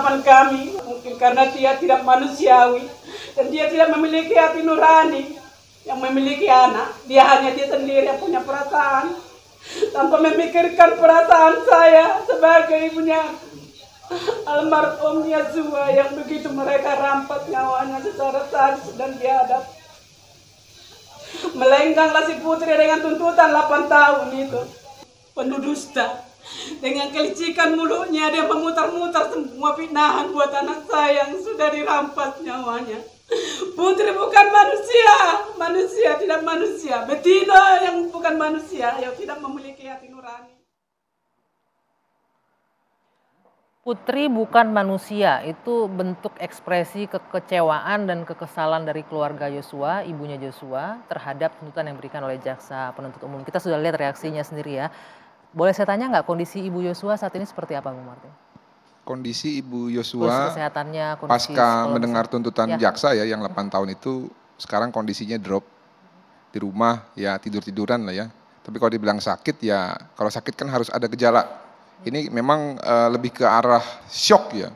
harapan kami. Mungkin karena dia tidak manusiawi dan dia tidak memiliki hati nurani yang memiliki anak. Dia hanya dia sendiri yang punya perasaan tanpa memikirkan perasaan saya sebagai ibunya almarhum Yosua yang begitu mereka rampas nyawanya secara sadis dan biadab. Melengkanglah si putri dengan tuntutan 8 tahun itu. Penuh dusta. Dengan kelicikan mulutnya dia memutar-mutar semua fitnahan buat anak saya yang sudah dirampas nyawanya. Putri bukan manusia, manusia tidak manusia. Betina yang bukan manusia, yang tidak memiliki hati nurani. Putri bukan manusia, itu bentuk ekspresi kekecewaan dan kekesalan dari keluarga Yosua, ibunya Yosua, terhadap tuntutan yang diberikan oleh jaksa penuntut umum. Kita sudah lihat reaksinya sendiri ya. Boleh saya tanya nggak kondisi Ibu Yosua saat ini seperti apa, Bung Martin? Kondisi Ibu Yosua pasca mendengar tuntutan jaksa ya yang 8 tahun itu sekarang kondisinya drop di rumah ya tidur-tiduran lah ya. Tapi kalau dibilang sakit ya kalau sakit kan harus ada gejala. Ini memang lebih ke arah shock ya.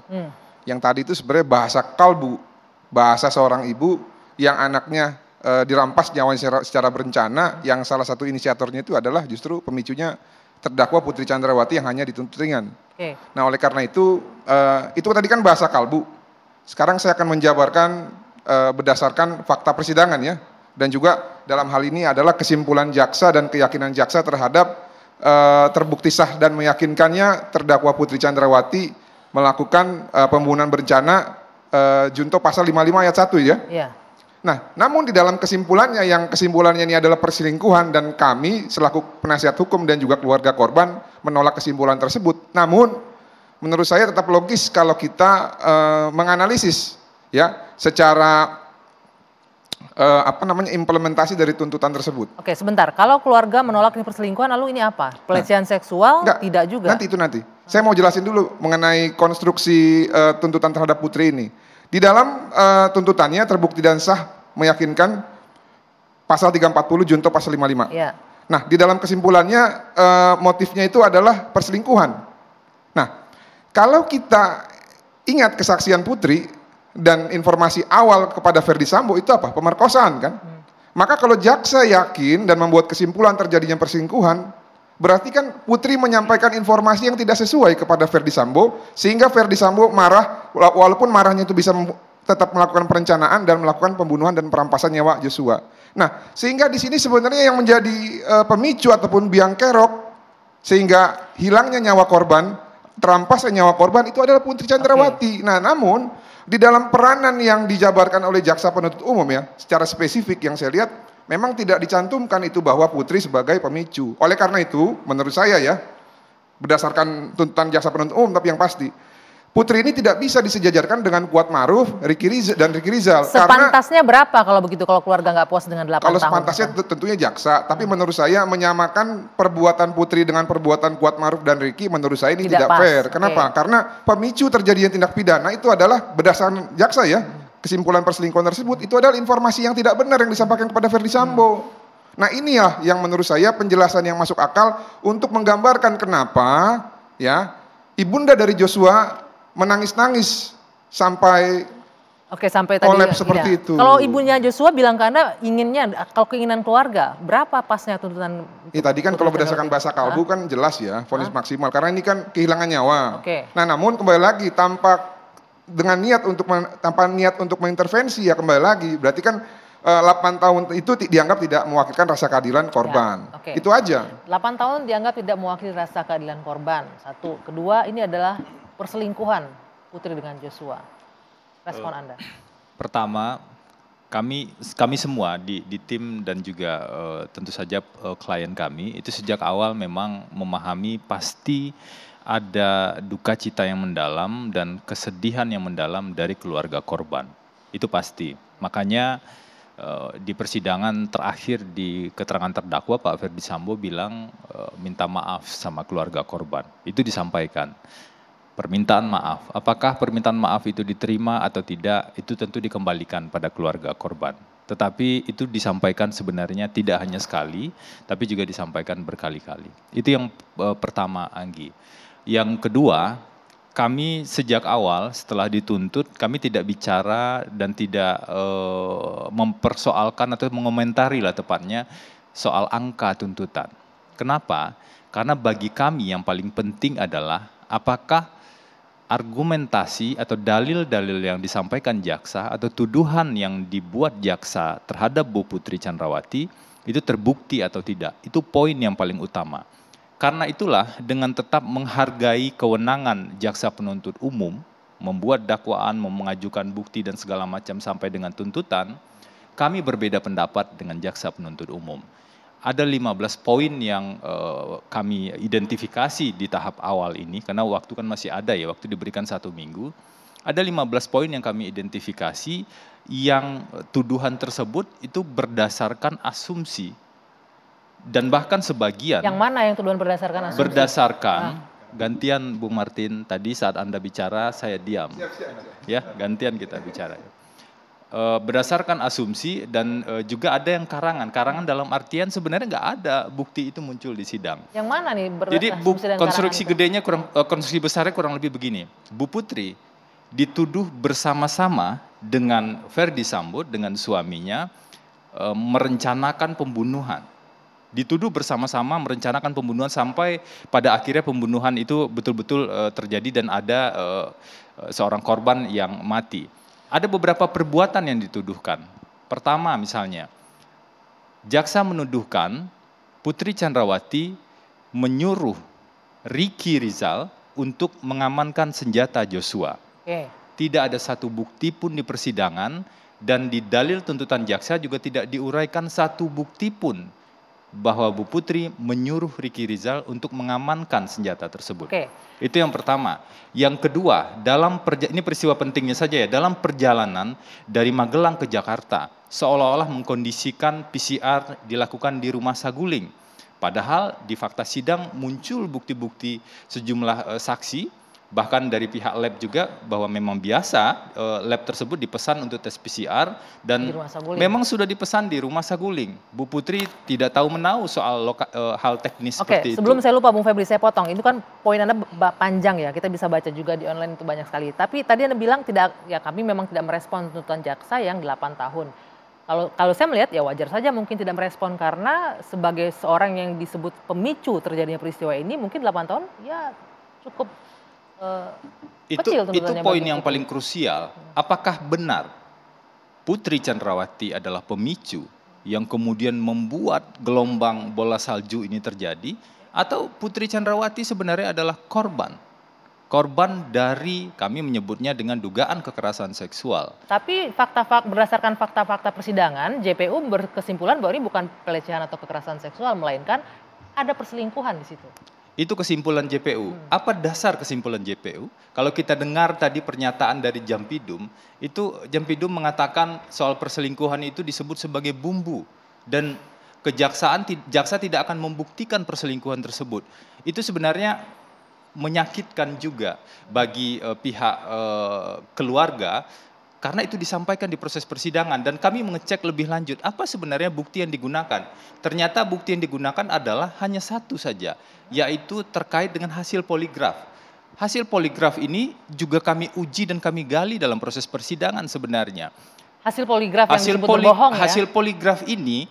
Yang tadi itu sebenarnya bahasa kalbu, bahasa seorang ibu yang anaknya dirampas nyawanya secara berencana, yang salah satu inisiatornya itu adalah justru pemicunya terdakwa Putri Chandrawati yang hanya dituntut ringan. Nah oleh karena itu tadi kan bahasa kalbu. Sekarang saya akan menjabarkan berdasarkan fakta persidangan ya. Dan juga dalam hal ini adalah kesimpulan jaksa dan keyakinan jaksa terhadap terbukti sah dan meyakinkannya terdakwa Putri Chandrawati melakukan pembunuhan berencana junto pasal 55 ayat 1 ya. Nah, namun di dalam kesimpulannya yang kesimpulannya ini adalah perselingkuhan dan kami selaku penasihat hukum dan juga keluarga korban menolak kesimpulan tersebut. Namun menurut saya tetap logis kalau kita menganalisis ya secara implementasi dari tuntutan tersebut. Oke, sebentar. Kalau keluarga menolak ini perselingkuhan lalu ini apa? Pelecehan seksual? Enggak, tidak juga. Nanti. Saya mau jelasin dulu mengenai konstruksi tuntutan terhadap Putri ini. Di dalam tuntutannya terbukti dan sah meyakinkan pasal 340 junto pasal 55. Ya. Nah, di dalam kesimpulannya motifnya itu adalah perselingkuhan. Nah, kalau kita ingat kesaksian Putri dan informasi awal kepada Ferdy Sambo itu apa? Pemerkosaan kan? Maka kalau jaksa yakin dan membuat kesimpulan terjadinya perselingkuhan, berarti kan Putri menyampaikan informasi yang tidak sesuai kepada Ferdy Sambo, sehingga Ferdy Sambo marah, walaupun marahnya itu bisa tetap melakukan perencanaan dan melakukan pembunuhan dan perampasan nyawa Joshua. Nah, sehingga di sini sebenarnya yang menjadi pemicu ataupun biang kerok, sehingga hilangnya nyawa korban, terampasnya nyawa korban itu adalah Putri Chandrawati. Nah, namun di dalam peranan yang dijabarkan oleh jaksa penuntut umum ya, secara spesifik yang saya lihat, memang tidak dicantumkan itu bahwa Putri sebagai pemicu. Oleh karena itu, menurut saya ya, berdasarkan tuntutan jaksa penuntut umum, tapi yang pasti, Putri ini tidak bisa disejajarkan dengan Kuat Ma'ruf, Ricky Rizal. Sepantasnya berapa kalau begitu, kalau keluarga nggak puas dengan 8 tahun? Kalau sepantasnya tentunya jaksa, tapi menurut saya menyamakan perbuatan Putri dengan perbuatan Kuat Ma'ruf dan Ricky, menurut saya ini tidak fair. Kenapa? Karena pemicu terjadinya tindak pidana itu adalah berdasarkan jaksa ya. Kesimpulan perselingkuhan tersebut itu adalah informasi yang tidak benar yang disampaikan kepada Ferdy Sambo. Nah inilah yang menurut saya penjelasan yang masuk akal untuk menggambarkan kenapa ya ibunda dari Joshua menangis-nangis sampai sampai tadi seperti itu. Kalau ibunya Joshua bilang ke Anda inginnya, kalau keinginan keluarga, berapa pasnya tuntutan? Tadi kan kalau berdasarkan bahasa kalbu kan jelas ya, vonis maksimal karena ini kan kehilangan nyawa. Nah namun kembali lagi tanpa niat untuk mengintervensi ya kembali lagi berarti kan 8 tahun itu dianggap tidak mewakilkan rasa keadilan korban. Itu aja. 8 tahun dianggap tidak mewakili rasa keadilan korban. Satu, kedua ini adalah perselingkuhan Putri dengan Joshua. Respon Anda. Pertama, kami semua di tim dan juga tentu saja klien kami itu sejak awal memang memahami pasti ada duka cita yang mendalam dan kesedihan yang mendalam dari keluarga korban. Itu pasti. Makanya di persidangan terakhir di keterangan terdakwa Pak Ferdy Sambo bilang minta maaf sama keluarga korban. Itu disampaikan. Permintaan maaf. Apakah permintaan maaf itu diterima atau tidak, itu tentu dikembalikan pada keluarga korban. Tetapi itu disampaikan sebenarnya tidak hanya sekali, tapi juga disampaikan berkali-kali. Itu yang pertama, Anggi. Yang kedua, kami sejak awal setelah dituntut, kami tidak bicara dan tidak mempersoalkan atau mengomentari lah tepatnya soal angka tuntutan. Kenapa? Karena bagi kami yang paling penting adalah apakah argumentasi atau dalil-dalil yang disampaikan jaksa atau tuduhan yang dibuat jaksa terhadap Bu Putri Chandrawati itu terbukti atau tidak. Itu poin yang paling utama. Karena itulah dengan tetap menghargai kewenangan jaksa penuntut umum, membuat dakwaan, mengajukan bukti dan segala macam sampai dengan tuntutan, kami berbeda pendapat dengan jaksa penuntut umum. Ada 15 poin yang kami identifikasi di tahap awal ini, karena waktu kan masih ada ya, waktu diberikan 1 minggu. Ada 15 poin yang kami identifikasi yang tuduhan tersebut itu berdasarkan asumsi. Dan bahkan sebagian. Yang mana yang tuduhan berdasarkan asumsi? Berdasarkan, gantian Bung Martin, tadi saat Anda bicara saya diam. Ya, gantian kita bicara. Berdasarkan asumsi dan juga ada yang karangan. Karangan dalam artian sebenarnya nggak ada bukti itu muncul di sidang. Yang mana nih? Jadi konstruksi gedenya konstruksi besarnya kurang lebih begini. Bu Putri dituduh bersama-sama dengan Verdi Sambo, dengan suaminya, merencanakan pembunuhan. Dituduh bersama-sama merencanakan pembunuhan sampai pada akhirnya pembunuhan itu betul-betul terjadi dan ada seorang korban yang mati. Ada beberapa perbuatan yang dituduhkan. Pertama misalnya, jaksa menuduhkan Putri Chandrawati menyuruh Ricky Rizal untuk mengamankan senjata Joshua. Tidak ada satu bukti pun di persidangan dan di dalil tuntutan jaksa juga tidak diuraikan satu bukti pun bahwa Bu Putri menyuruh Ricky Rizal untuk mengamankan senjata tersebut. Itu yang pertama. Yang kedua, ini peristiwa pentingnya saja ya, dalam perjalanan dari Magelang ke Jakarta, seolah-olah mengkondisikan PCR dilakukan di Rumah Saguling. Padahal di fakta sidang muncul bukti-bukti sejumlah saksi, bahkan dari pihak lab juga bahwa memang biasa lab tersebut dipesan untuk tes PCR dan memang sudah dipesan di Rumah Saguling. Bu Putri tidak tahu menahu soal hal teknis seperti itu. Sebelum saya lupa Bung Febri, saya potong. Itu kan poin Anda panjang ya, kita bisa baca juga di online itu banyak sekali. Tapi tadi Anda bilang kami memang tidak merespon tuntutan jaksa yang 8 tahun. Kalau saya melihat ya wajar saja mungkin tidak merespon karena sebagai seorang yang disebut pemicu terjadinya peristiwa ini mungkin 8 tahun ya cukup itu poin yang paling krusial. Apakah benar Putri Chandrawati adalah pemicu yang kemudian membuat gelombang bola salju ini terjadi, atau Putri Chandrawati sebenarnya adalah korban dari, kami menyebutnya dengan dugaan kekerasan seksual. Tapi berdasarkan fakta-fakta persidangan, JPU berkesimpulan bahwa ini bukan pelecehan atau kekerasan seksual, melainkan ada perselingkuhan di situ. Itu kesimpulan JPU. Apa dasar kesimpulan JPU? Kalau kita dengar tadi pernyataan dari Jampidum, itu Jampidum mengatakan soal perselingkuhan itu disebut sebagai bumbu dan jaksa tidak akan membuktikan perselingkuhan tersebut. Itu sebenarnya menyakitkan juga bagi pihak keluarga. Karena itu disampaikan di proses persidangan dan kami mengecek lebih lanjut apa sebenarnya bukti yang digunakan. Ternyata bukti yang digunakan adalah hanya satu saja, yaitu terkait dengan hasil poligraf. Hasil poligraf ini juga kami uji dan kami gali dalam proses persidangan sebenarnya. Hasil poligraf yang disebut berbohong ya? Hasil poligraf ini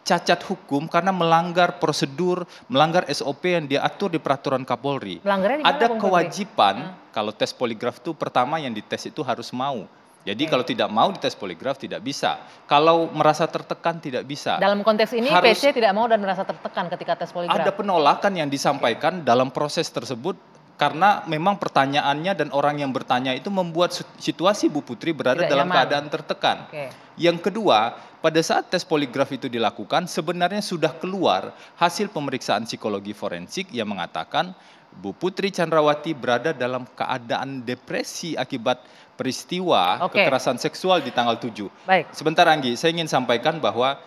cacat hukum karena melanggar prosedur, melanggar SOP yang diatur di peraturan Kapolri. Ada kewajiban kalau tes poligraf itu pertama yang dites itu harus mau. Jadi kalau tidak mau dites poligraf tidak bisa. Kalau merasa tertekan tidak bisa. Dalam konteks ini PC tidak mau dan merasa tertekan ketika tes poligraf. Ada penolakan yang disampaikan dalam proses tersebut karena memang pertanyaannya dan orang yang bertanya itu membuat situasi Bu Putri berada dalam keadaan tertekan. Yang kedua, pada saat tes poligraf itu dilakukan sebenarnya sudah keluar hasil pemeriksaan psikologi forensik yang mengatakan Bu Putri Chandrawati berada dalam keadaan depresi akibat peristiwa kekerasan seksual di tanggal 7. Sebentar Anggi, saya ingin sampaikan bahwa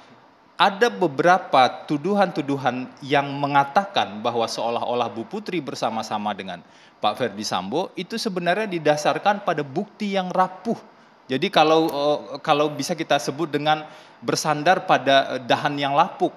ada beberapa tuduhan-tuduhan yang mengatakan bahwa seolah-olah Bu Putri bersama-sama dengan Pak Verdi Sambo itu sebenarnya didasarkan pada bukti yang rapuh. Jadi kalau bisa kita sebut dengan bersandar pada dahan yang lapuk.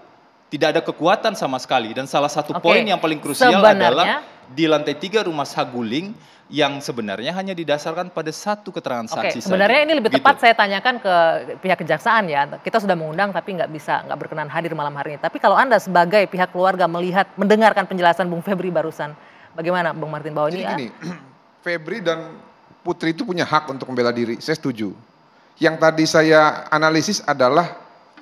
tidak ada kekuatan sama sekali. Dan salah satu Oke, poin yang paling krusial sebenarnya- adalah di lantai 3 rumah saguling yang sebenarnya hanya didasarkan pada satu keterangan Oke, saksi sebenarnya saja. ini lebih Gitu. tepat saya tanyakan ke pihak kejaksaan ya. Kita sudah mengundang tapi nggak berkenan hadir malam hari ini. Tapi kalau Anda sebagai pihak keluarga mendengarkan penjelasan Bung Febri barusan, bagaimana Bung Martin bahwa Jadi ini gini, Febri dan Putri itu punya hak untuk membela diri, saya setuju. Yang tadi saya analisis adalah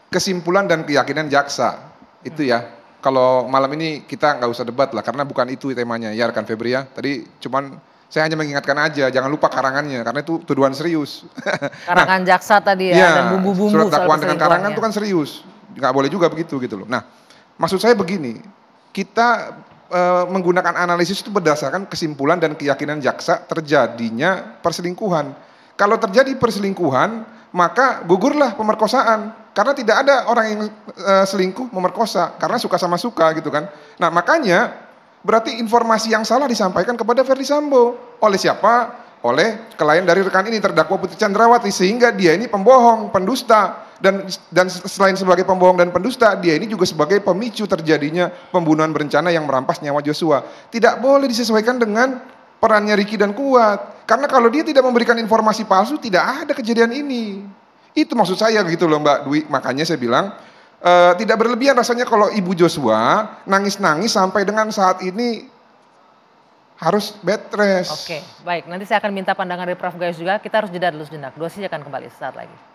kesimpulan dan keyakinan jaksa. Itu ya, kalau malam ini kita nggak usah debat lah, karena bukan itu temanya, ya rekan Febri ya. Tadi cuman saya hanya mengingatkan aja, jangan lupa karangannya, karena itu tuduhan serius. karangan jaksa tadi ya, dan bumbu-bumbu surat soal dakwaan dengan karangan perselingkuhannya. itu kan serius, nggak boleh juga begitu gitu loh. Nah, maksud saya begini, kita menggunakan analisis itu berdasarkan kesimpulan dan keyakinan jaksa terjadinya perselingkuhan. Kalau terjadi perselingkuhan, maka gugurlah pemerkosaan. Karena tidak ada orang yang selingkuh memerkosa, karena suka sama suka gitu kan. Nah makanya berarti informasi yang salah disampaikan kepada Ferdy Sambo. Oleh siapa? Oleh klien dari rekan ini, terdakwa Putri Chandrawati, sehingga dia ini pembohong, pendusta. Dan selain sebagai pembohong dan pendusta, dia ini juga sebagai pemicu terjadinya pembunuhan berencana yang merampas nyawa Joshua. Tidak boleh disesuaikan dengan perannya Ricky dan Kuat. Karena kalau dia tidak memberikan informasi palsu, tidak ada kejadian ini. Itu maksud saya gitu loh Mbak Dwi. Makanya saya bilang, tidak berlebihan rasanya kalau Ibu Joshua nangis-nangis sampai dengan saat ini harus bed rest. Oke, baik. Nanti saya akan minta pandangan dari Prof. Gayus juga. Kita harus jeda dulu sejenak. Dosis akan kembali sesaat lagi.